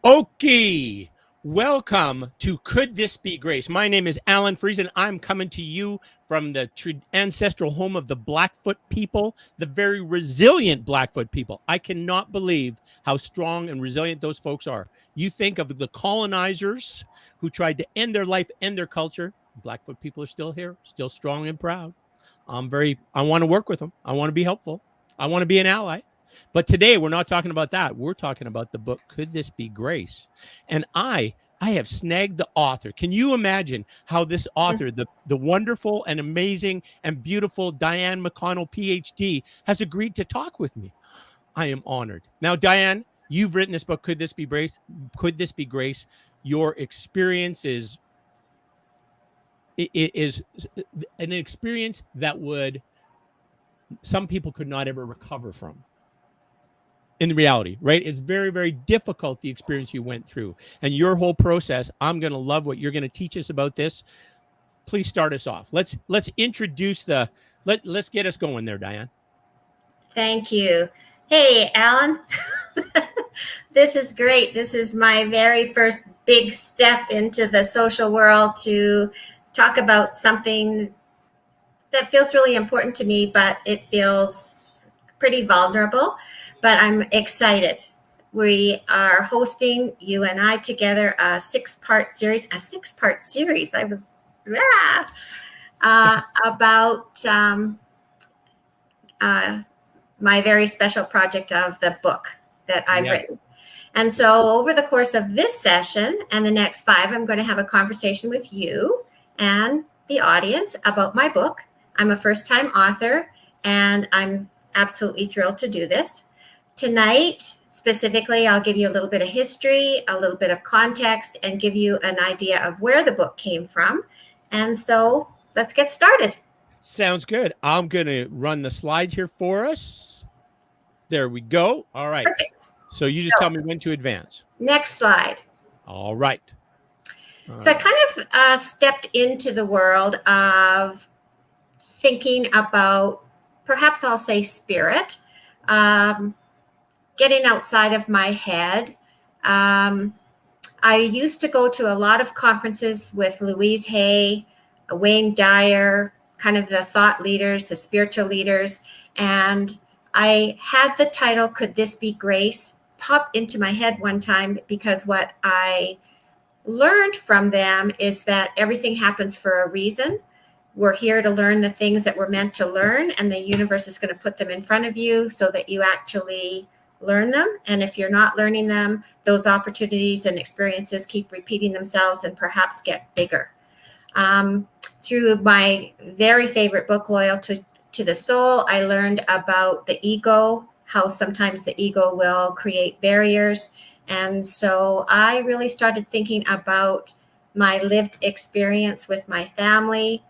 Okay, welcome to Could This Be Grace? My name is Alan Friesen. I'm coming to you from the ancestral home of the Blackfoot people, the very resilient Blackfoot people. I cannot believe how strong and resilient those folks are. You think of the colonizers who tried to end their life, end their culture. Blackfoot people are still here, still strong and proud. I want to work with them. I want to be helpful. I want to be an ally. But today we're not talking about that. We're talking about the book Could This Be Grace? And I have snagged the author. Can you imagine how this author, the wonderful and amazing and beautiful Dianne McConnell, PhD, has agreed to talk with me? I am honored. Now, Dianne, you've written this book, Could This Be Grace? Could This Be Grace? Your experience is an experience that some people could not ever recover from. In reality, right? It's very, very difficult, the experience you went through. And your whole process, I'm going to love what you're going to teach us about this. Please start us off. Let's introduce let's get us going there, Dianne. Thank you. Hey, Alan. This is great. This is my very first big step into the social world to talk about something that feels really important to me, but it feels pretty vulnerable. But I'm excited. We are hosting, you and I together, a six-part series. I was about my very special project of the book that I've written. And so over the course of this session and the next 5, I'm going to have a conversation with you and the audience about my book. I'm a first-time author, and I'm absolutely thrilled to do this. Tonight, specifically, I'll give you a little bit of history, a little bit of context, and give you an idea of where the book came from. And so let's get started. Sounds good. I'm going to run the slides here for us. There we go. All right. Perfect. So you just tell me when to advance. Next slide. All right. So I kind of stepped into the world of thinking about, perhaps I'll say spirit, getting outside of my head. I used to go to a lot of conferences with Louise Hay, Wayne Dyer, kind of the thought leaders, the spiritual leaders. And I had the title, Could This Be Grace, pop into my head one time, because what I learned from them is that everything happens for a reason. We're here to learn the things that we're meant to learn, and the universe is going to put them in front of you so that you actually learn them. And if you're not learning them, those opportunities and experiences keep repeating themselves and perhaps get bigger. Through my very favorite book, Loyalty to the Soul, I learned about the ego, how sometimes the ego will create barriers. And so I really started thinking about my lived experience with my family.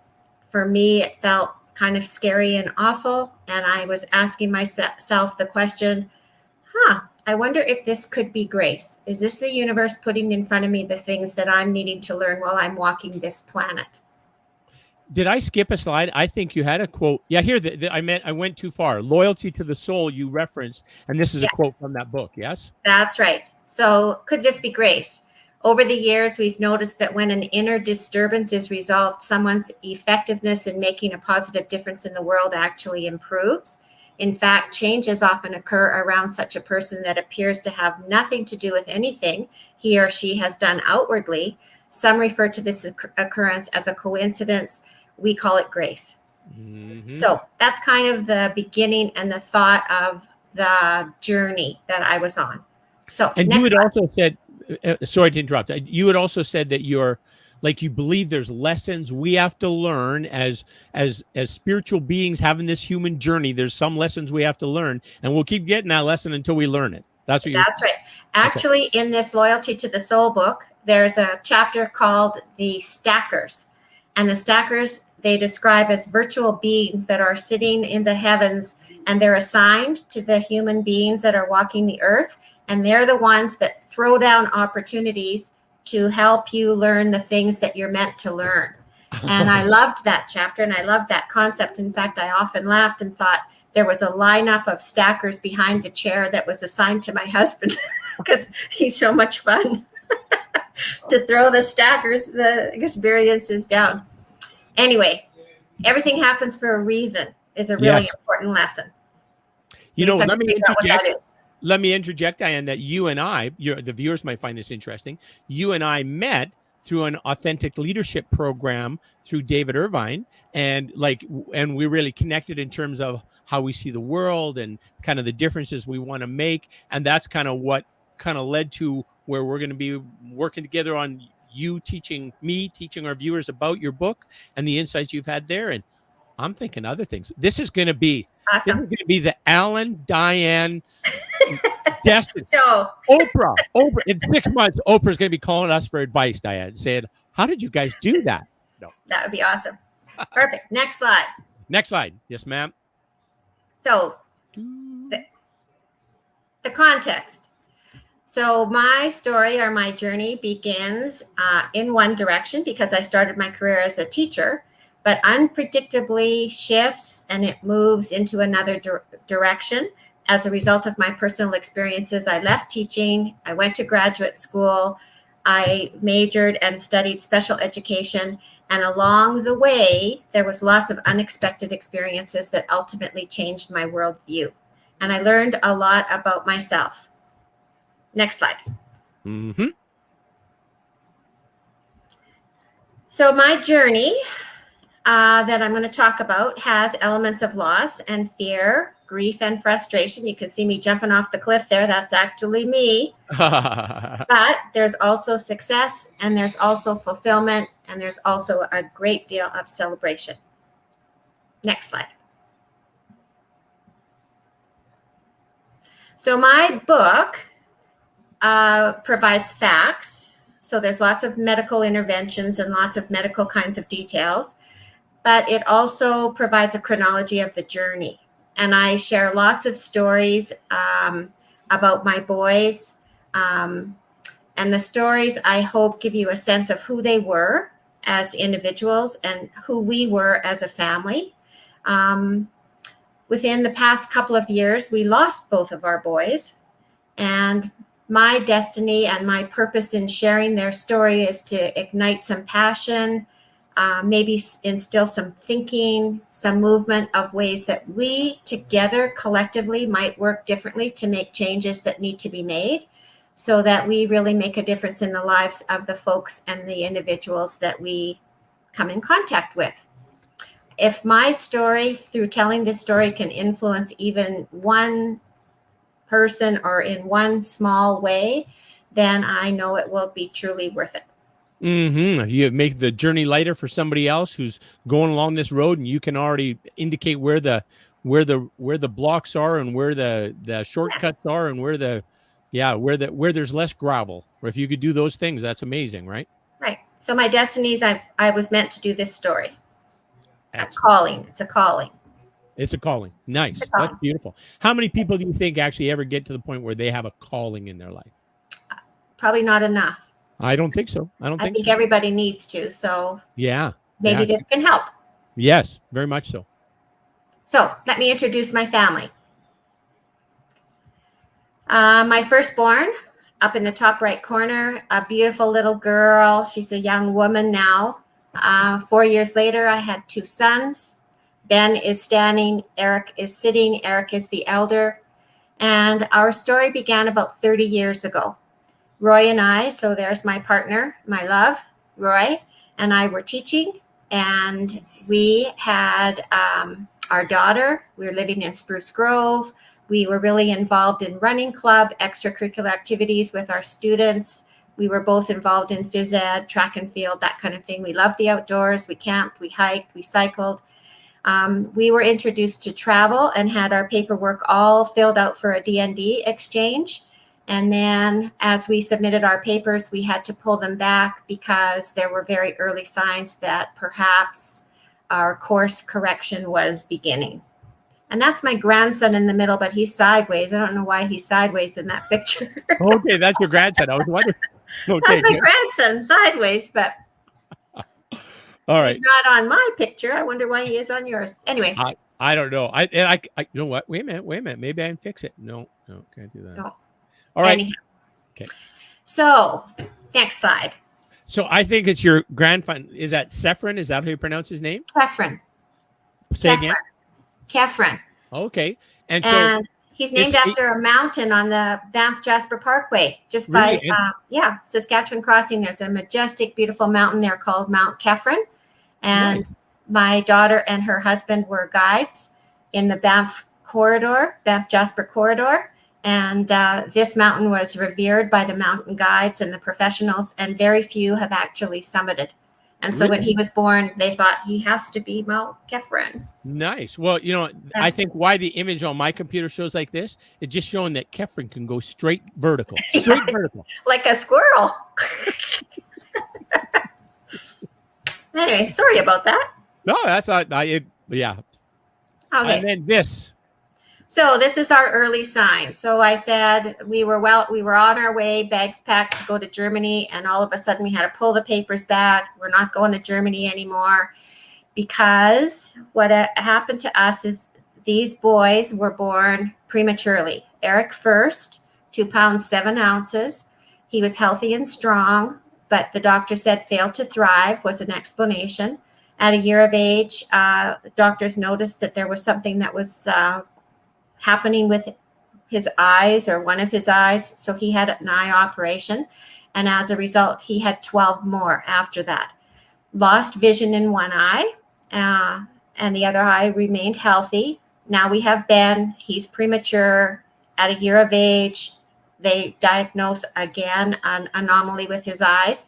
For me, it felt kind of scary and awful. And I was asking myself the question, I wonder if this could be grace. Is this the universe putting in front of me the things that I'm needing to learn while I'm walking this planet? Did I skip a slide? I think you had a quote. Yeah, here, I went too far. Loyalty to the Soul you referenced, and this is a quote from that book, yes? That's right. So could this be grace? Over the years, we've noticed that when an inner disturbance is resolved, someone's effectiveness in making a positive difference in the world actually improves. In fact, changes often occur around such a person that appears to have nothing to do with anything he or she has done outwardly. Some refer to this occurrence as a coincidence. We call it grace. Mm-hmm. So that's kind of the beginning and the thought of the journey that I was on. So, and you had also said, sorry to interrupt. You had also said that you believe there's lessons we have to learn as spiritual beings having this human journey. There's some lessons we have to learn, and we'll keep getting that lesson until we learn it. That's right. Actually, in this Loyalty to the Soul book, there's a chapter called The Stackers. And the Stackers, they describe as virtual beings that are sitting in the heavens, and they're assigned to the human beings that are walking the earth. And they're the ones that throw down opportunities to help you learn the things that you're meant to learn. And I loved that chapter, and I loved that concept. In fact, I often laughed and thought there was a lineup of stackers behind the chair that was assigned to my husband. because he's so much fun to throw the experiences down. Anyway, everything happens for a reason is a really Yes. important lesson. You We know, just have let to me figure out what that interject. is. Let me interject, Diane, that you and I, the viewers might find this interesting. You and I met through an authentic leadership program through David Irvine, and we really connected in terms of how we see the world and kind of the differences we want to make, and that's kind of what kind of led to where we're going to be working together on you teaching our viewers about your book and the insights you've had there. And I'm thinking other things. This is going to be Awesome. the Alan Dianne Destin. So, Oprah. In 6 months, Oprah's going to be calling us for advice, Diane, saying, "How did you guys do that?" No. that would be awesome. Perfect. Next slide. Next slide. Yes, ma'am. So, the context. So my story or my journey begins in one direction because I started my career as a teacher, but unpredictably shifts and it moves into another direction. As a result of my personal experiences, I left teaching. I went to graduate school. I majored and studied special education. And along the way, there was lots of unexpected experiences that ultimately changed my worldview. And I learned a lot about myself. Next slide. Mm-hmm. So my journey that I'm going to talk about has elements of loss and fear, grief and frustration. You can see me jumping off the cliff there. That's actually me. But there's also success, and there's also fulfillment, and there's also a great deal of celebration. Next slide. So my book provides facts. So there's lots of medical interventions and lots of medical kinds of details, but it also provides a chronology of the journey. And I share lots of stories about my boys. And the stories, I hope, give you a sense of who they were as individuals and who we were as a family. Within the past couple of years, we lost both of our boys. And my destiny and my purpose in sharing their story is to ignite some passion, maybe instill some thinking, some movement of ways that we together collectively might work differently to make changes that need to be made so that we really make a difference in the lives of the folks and the individuals that we come in contact with. If my story, through telling this story, can influence even one person or in one small way, then I know it will be truly worth it. Mm-hmm. You make the journey lighter for somebody else who's going along this road, and you can already indicate where the blocks are and where the shortcuts are and where there's less gravel. Or if you could do those things, that's amazing, right? Right. So my destiny is I was meant to do this story. Excellent. A calling. It's a calling. It's a calling. Nice. That's beautiful. How many people do you think actually ever get to the point where they have a calling in their life? Probably not enough. I don't think so. I think so. Everybody needs to. So yeah, maybe this can help. Yes, very much so. So let me introduce my family. My firstborn, up in the top right corner, a beautiful little girl. She's a young woman now. 4 years later, I had two sons. Ben is standing, Eric is sitting. Eric is the elder. And our story began about 30 years ago. Roy and I, so there's my partner, my love, Roy, and I were teaching. And we had our daughter. We were living in Spruce Grove. We were really involved in running club, extracurricular activities with our students. We were both involved in phys ed, track and field, that kind of thing. We loved the outdoors. We camped, we hiked, we cycled. We were introduced to travel and had our paperwork all filled out for a D&D exchange. And then as we submitted our papers, we had to pull them back because there were very early signs that perhaps our course correction was beginning. And that's my grandson in the middle, but he's sideways. I don't know why he's sideways in that picture. Okay, that's your grandson. I was wondering. Okay, that's my grandson sideways, but all right. He's not on my picture. I wonder why he is on yours. Anyway. I don't know. I you know what? Wait a minute. Maybe I can fix it. No, can't do that. No. All right. Anyhow. Okay. So, next slide. So I think it's your grandfather. Is that Sephron? Is that how you pronounce his name? Kefren. Say again. Kefren. Okay. And so And he's it's named after a mountain on the Banff Jasper Parkway, just by, really Saskatchewan Crossing. There's a majestic, beautiful mountain there called Mount Kefren. And nice. my daughter and her husband were guides in the Banff corridor, Banff Jasper corridor. And this mountain was revered by the mountain guides and the professionals, and very few have actually summited. And so when he was born, they thought he has to be Mount Kefren. Nice. Well, I think why the image on my computer shows like this, it's just showing that Kefren can go straight vertical. Straight vertical. Like a squirrel. Anyway, sorry about that. No, that's not. Yeah. Okay. And then this. So this is our early sign. So I said we were on our way, bags packed to go to Germany, and all of a sudden we had to pull the papers back. We're not going to Germany anymore, because what happened to us is these boys were born prematurely. Eric first, 2 pounds 7 ounces. He was healthy and strong, but the doctor said failed to thrive was an explanation. At a year of age, doctors noticed that there was something that was happening with his eyes, or one of his eyes. So he had an eye operation. And as a result, he had 12 more after that. Lost vision in one eye, and the other eye remained healthy. Now we have Ben. He's premature. At a year of age, they diagnosed again an anomaly with his eyes.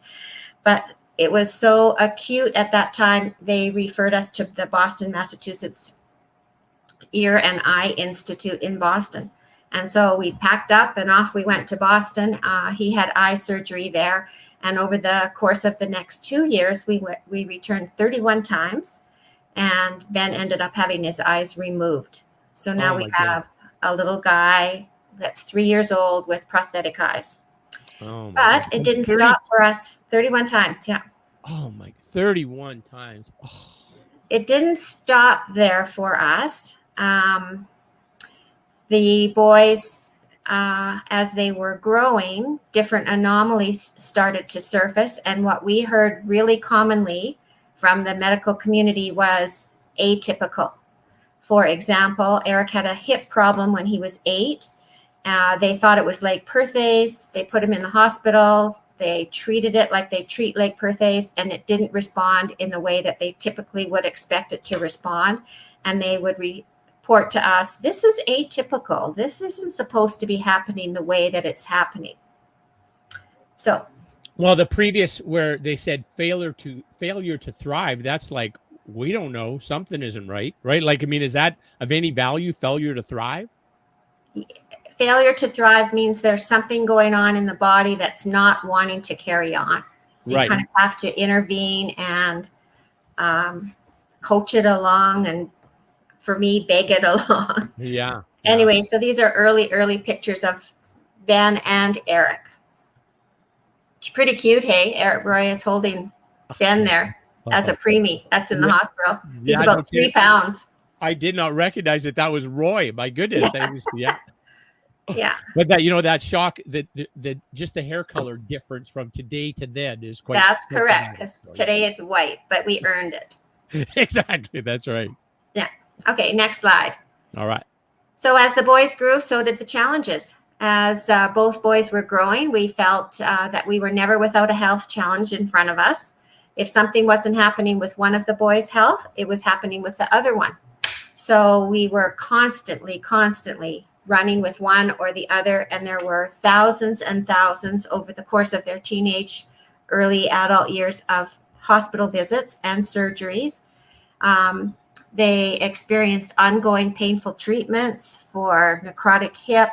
But it was so acute at that time, they referred us to the Boston, Massachusetts Ear and Eye Institute in Boston. And so we packed up and off we went to Boston. He had eye surgery there. And over the course of the next 2 years, we returned 31 times. And Ben ended up having his eyes removed. So now we have a little guy that's 3 years old with prosthetic eyes. Oh, but it didn't stop for us. 31 times, yeah. Oh, my, 31 times. Oh. It didn't stop there for us. The boys, as they were growing, different anomalies started to surface. And what we heard really commonly from the medical community was atypical. For example, Eric had a hip problem when he was 8. They thought it was leg perthes. They put him in the hospital. They treated it like they treat leg perthes, and it didn't respond in the way that they typically would expect it to respond. And they would report to us, this is atypical. This isn't supposed to be happening the way that it's happening. So, well, the previous where they said failure to thrive, that's like, we don't know, something isn't right? Like, I mean, is that of any value, failure to thrive? Failure to thrive means there's something going on in the body that's not wanting to carry on. So you kind of have to intervene and coach it along, and for me, beg it along. Yeah. Anyway, so these are early pictures of Ben and Eric. Pretty cute, hey? Eric Roy is holding Ben there as a preemie. That's in the hospital. He's about 3 pounds. I did not recognize that was Roy. My goodness. Yeah. Yeah. But that, that shock, that just the hair color difference from today to then is quite. That's correct, because today it's white, but we earned it. Exactly. That's right. Yeah. Okay. Next slide. All right. So as the boys grew, so did the challenges. As both boys were growing, we felt that we were never without a health challenge in front of us. If something wasn't happening with one of the boys' health, it was happening with the other one. So we were constantly running with one or the other, and there were thousands and thousands over the course of their teenage, early adult years of hospital visits and surgeries. They experienced ongoing painful treatments for necrotic hip.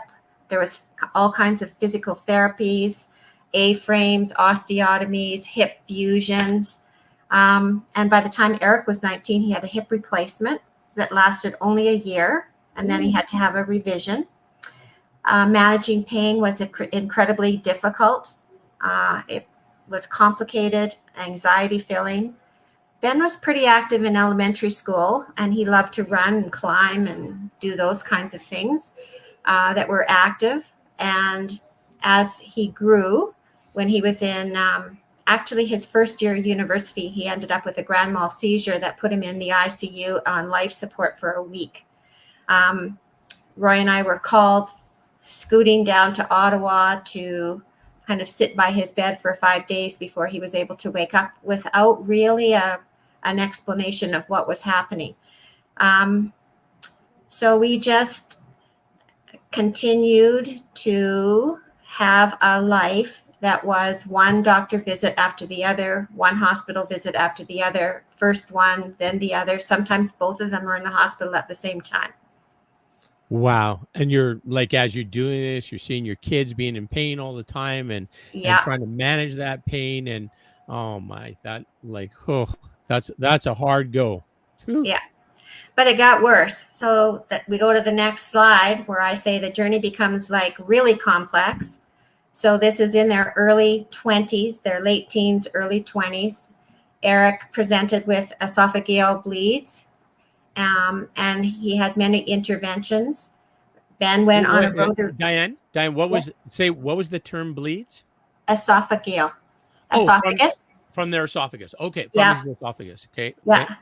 There was all kinds of physical therapies, A-frames, osteotomies, hip fusions. And by the time Eric was 19, he had a hip replacement that lasted only a year, and then he had to have a revision. Managing pain was incredibly difficult. It was complicated, anxiety-filling. Ben was pretty active in elementary school, and he loved to run and climb and do those kinds of things that were active. And as he grew, when he was in actually his first year of university, he ended up with a grand mal seizure that put him in the ICU on life support for a week. Roy and I were called scooting down to Ottawa to kind of sit by his bed for 5 days before he was able to wake up without really an explanation of what was happening. So we just continued to have a life that was one doctor visit after the other, one hospital visit after the other, first one, then the other. Sometimes both of them are in the hospital at the same time. Wow. And you're like, as you're doing this, you're seeing your kids being in pain all the time and Yeah, trying to manage that pain. And oh my, that like, oh, that's a hard go. Whew. yeah. But it got worse. So that we go to the next slide where I say the journey becomes like really complex. So this is in their early 20s, their late teens, early 20s. Eric presented with esophageal bleeds, and he had many interventions. Ben went on a road to Dianne, what was the term bleeds? esophageal, Oh, esophagus. from their esophagus. Okay, from Yeah, his esophagus. Okay. yeah.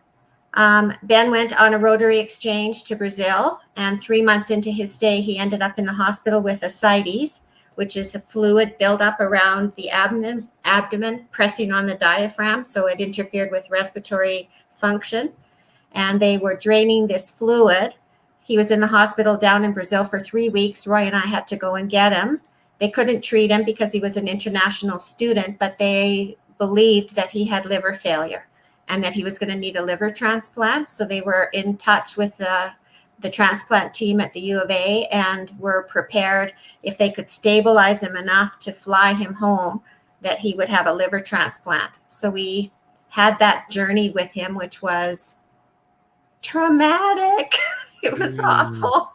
Ben went on a rotary exchange to Brazil, and 3 months into his stay, he ended up in the hospital with ascites, which is a fluid buildup around the abdomen, pressing on the diaphragm, so it interfered with respiratory function. And they were draining this fluid. He was in the hospital down in Brazil for 3 weeks. Roy and I had to go and get him. They couldn't treat him because he was an international student, but they believed that he had liver failure and that he was going to need a liver transplant. So they were in touch with the transplant team at the U of A and were prepared, if they could stabilize him enough to fly him home, that he would have a liver transplant. So we had that journey with him, which was traumatic. It was awful.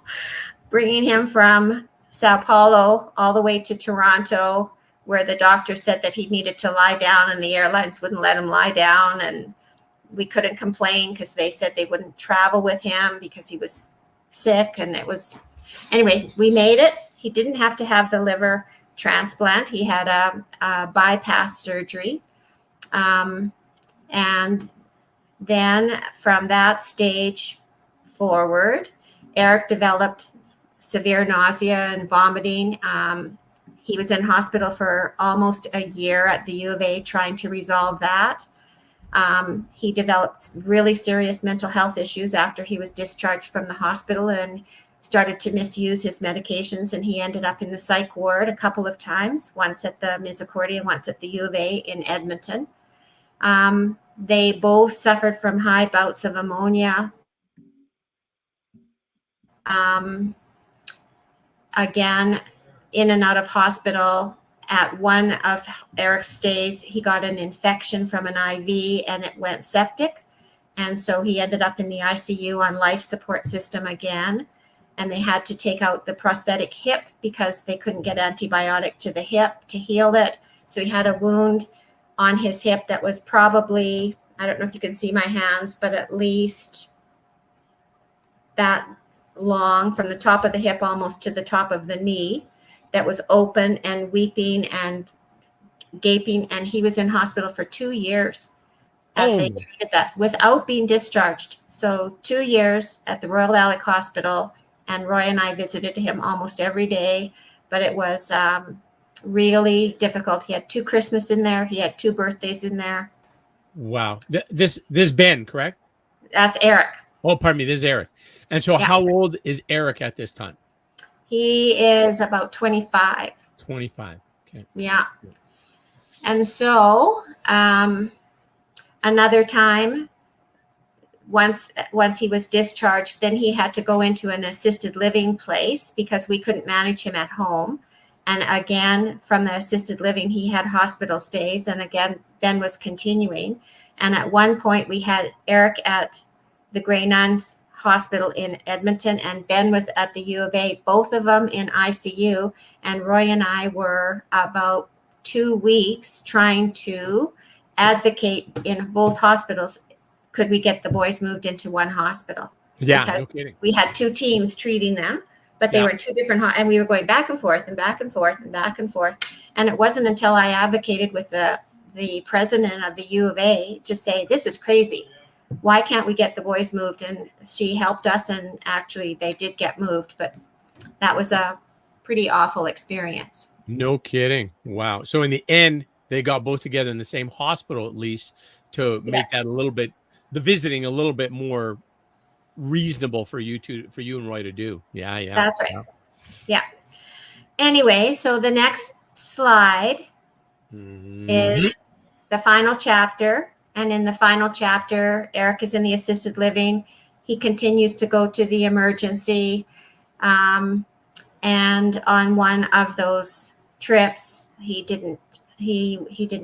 Bringing him from Sao Paulo all the way to Toronto, where the doctor said that he needed to lie down and the airlines wouldn't let him lie down. And we couldn't complain because they said they wouldn't travel with him because he was sick. And it was, anyway, we made it. He didn't have to have the liver transplant. He had a bypass surgery. And then from that stage forward, Eric developed severe nausea and vomiting. He was in hospital for almost a year at the U of A trying to resolve that. He developed really serious mental health issues after he was discharged from the hospital and started to misuse his medications. And he ended up in the psych ward a couple of times, once at the Misericordia, once at the U of A in Edmonton. They both suffered from high bouts of ammonia. Again, in and out of hospital. At one of Eric's stays, he got an infection from an IV and it went septic. And so he ended up in the ICU on life support system again. And they had to take out the prosthetic hip because they couldn't get antibiotic to the hip to heal it. So he had a wound on his hip that was probably, I don't know if you can see my hands, but at least that long from the top of the hip almost to the top of the knee, that was open and weeping and gaping. And he was in hospital for 2 years as they treated that without being discharged. So 2 years at the Royal Alec Hospital, and Roy and I visited him almost every day, but it was really difficult. He had 2 Christmas in there. He had 2 birthdays in there. Wow. This Ben, correct? That's Eric. Oh, pardon me. This is Eric. And so how old is Eric at this time? He is about 25. 25. Okay. Yeah. And so another time, once he was discharged, then he had to go into an assisted living place because we couldn't manage him at home. And again, from the assisted living, he had hospital stays. And again, Ben was continuing. And at one point, we had Eric at the Grey Nuns Hospital in Edmonton, and Ben was at the U of A, both of them in ICU. And Roy and I were about 2 weeks trying to advocate in both hospitals. Could we get the boys moved into one hospital? Yeah, because no kidding. we had 2 teams treating them. but they were in two different, and we were going back and forth and back and forth and back and forth. And it wasn't until I advocated with the president of the U of A to say, this is crazy. Why can't we get the boys moved? And she helped us, and actually they did get moved, but that was a pretty awful experience. No kidding. Wow. So in the end, they got both together in the same hospital, at least, to make that a little bit, the visiting a little bit more reasonable for you and Roy to do. Yeah. That's right. Yeah. Anyway, so the next slide is the final chapter. And in the final chapter, Eric is in the assisted living. He continues to go to the emergency. And on one of those trips, he didn't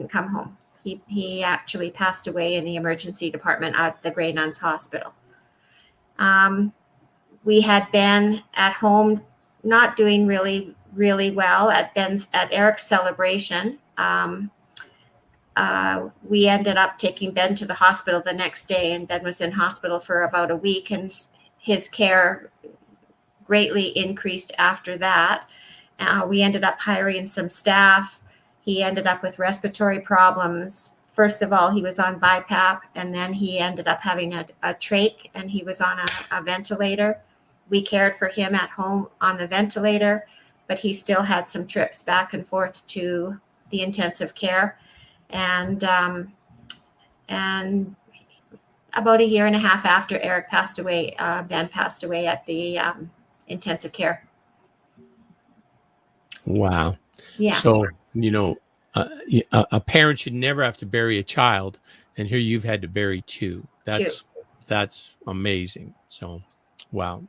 come home. He actually passed away in the emergency department at the Grey Nuns Hospital. We had been at home, not doing really, really well at Eric's celebration. We ended up taking Ben to the hospital the next day, and Ben was in hospital for about a week, and his care greatly increased after that. We ended up hiring some staff. He ended up with respiratory problems. First of all, he was on BiPAP, and then he ended up having a trach, and he was on a ventilator. We cared for him at home on the ventilator, but he still had some trips back and forth to the intensive care. And about a year and a half after Eric passed away, Ben passed away at the intensive care. Wow. Yeah. So, a parent should never have to bury a child, and here you've had to bury two. That's amazing. So, wow.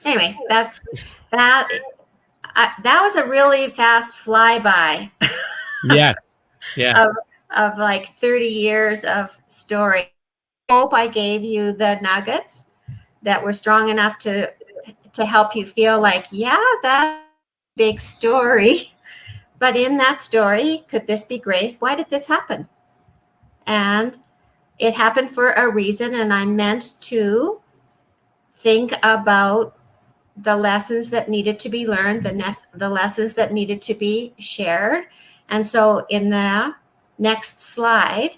Anyway, that was a really fast flyby. Yeah. Yeah. Of like 30 years of story. I hope I gave you the nuggets that were strong enough to help you feel like, yeah, that's a big story. But in that story, could this be grace? Why did this happen? And it happened for a reason. And I meant to think about the lessons that needed to be learned, the lessons that needed to be shared. And so in the next slide,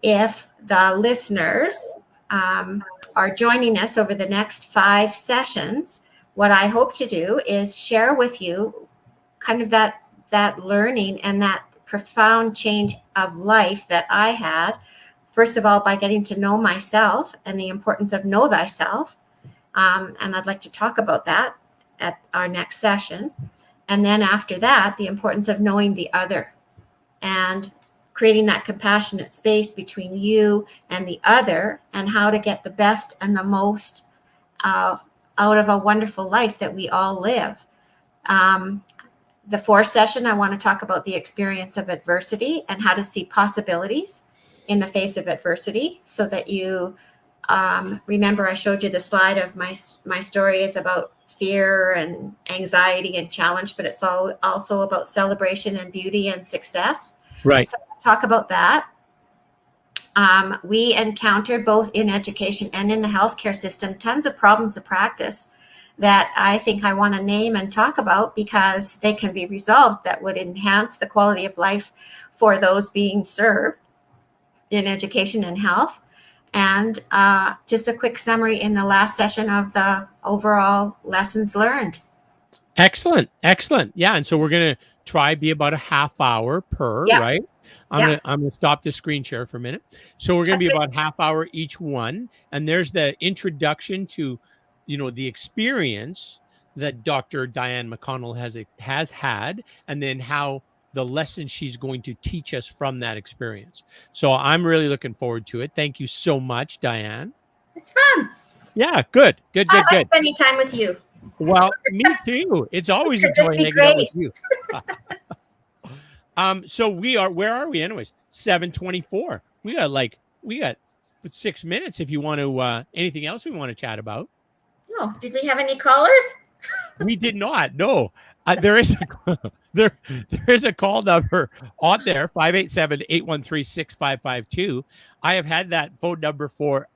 if the listeners are joining us over the next 5 sessions, what I hope to do is share with you kind of that learning and that profound change of life that I had, first of all, by getting to know myself and the importance of know thyself. And I'd like to talk about that at our next session. And then after that, the importance of knowing the other and creating that compassionate space between you and the other, and how to get the best and the most out of a wonderful life that we all live. The 4th session, I want to talk about the experience of adversity and how to see possibilities in the face of adversity, so that you remember I showed you the slide of my story is about fear and anxiety and challenge, but it's also about celebration and beauty and success. Right. So I'll talk about that. We encounter both in education and in the healthcare system tons of problems of practice that I think I want to name and talk about, because they can be resolved that would enhance the quality of life for those being served in education and health. And just a quick summary in the last session of the overall lessons learned. Excellent. Yeah. And so we're going to try be about a half hour per, right? I'm going to stop the screen share for a minute. So we're going to be about half hour each one. And there's the introduction to, the experience that Dr. Dianne McConnell has had, and then how the lessons she's going to teach us from that experience. So I'm really looking forward to it. Thank you so much, Dianne. It's fun. Yeah, good. I like spending time with you. Well, me too. It's always a joy hanging out with you. So where are we anyways? 7:24. We got 6 minutes if you want to, anything else we want to chat about. No. Did we have any callers? We did not. No. There is a call number on there, 587-813-6552. I have had that phone number for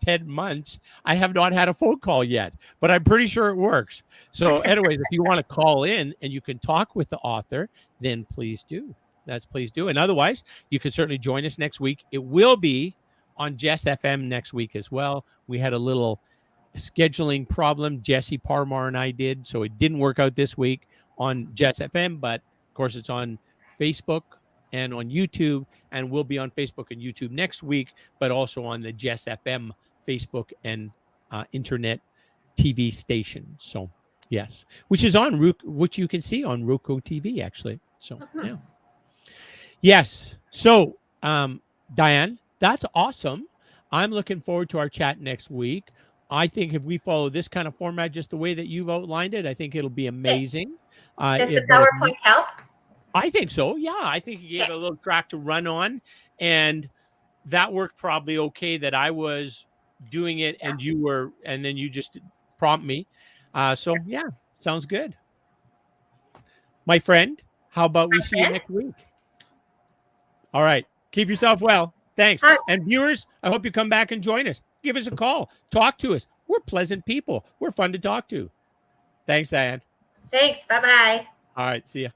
10 months, I have not had a phone call yet, but I'm pretty sure it works. So, anyways, if you want to call in and you can talk with the author, then please do. Please do. And otherwise, you can certainly join us next week. It will be on Jess FM next week as well. We had a little scheduling problem, Jesse Parmar and I did, so it didn't work out this week on Jess FM, but of course it's on Facebook and on YouTube, and we'll be on Facebook and YouTube next week, but also on the Jess FM Facebook and internet TV station. So yes, which is on which you can see on Roku TV actually. So yeah, yes. So Dianne, that's awesome. I'm looking forward to our chat next week. I think if we follow this kind of format, just the way that you've outlined it, I think it'll be amazing. Does the PowerPoint help? I think so. Yeah, I think you gave a little track to run on, and that worked probably okay. That I was doing it, and you were, and then you just prompt me. So yeah, sounds good, my friend. How about we see you next week? All right. Keep yourself well. Thanks. And viewers, I hope you come back and join us. Give us a call. Talk to us. We're pleasant people. We're fun to talk to. Thanks, Dianne. Thanks. Bye-bye. All right. See ya.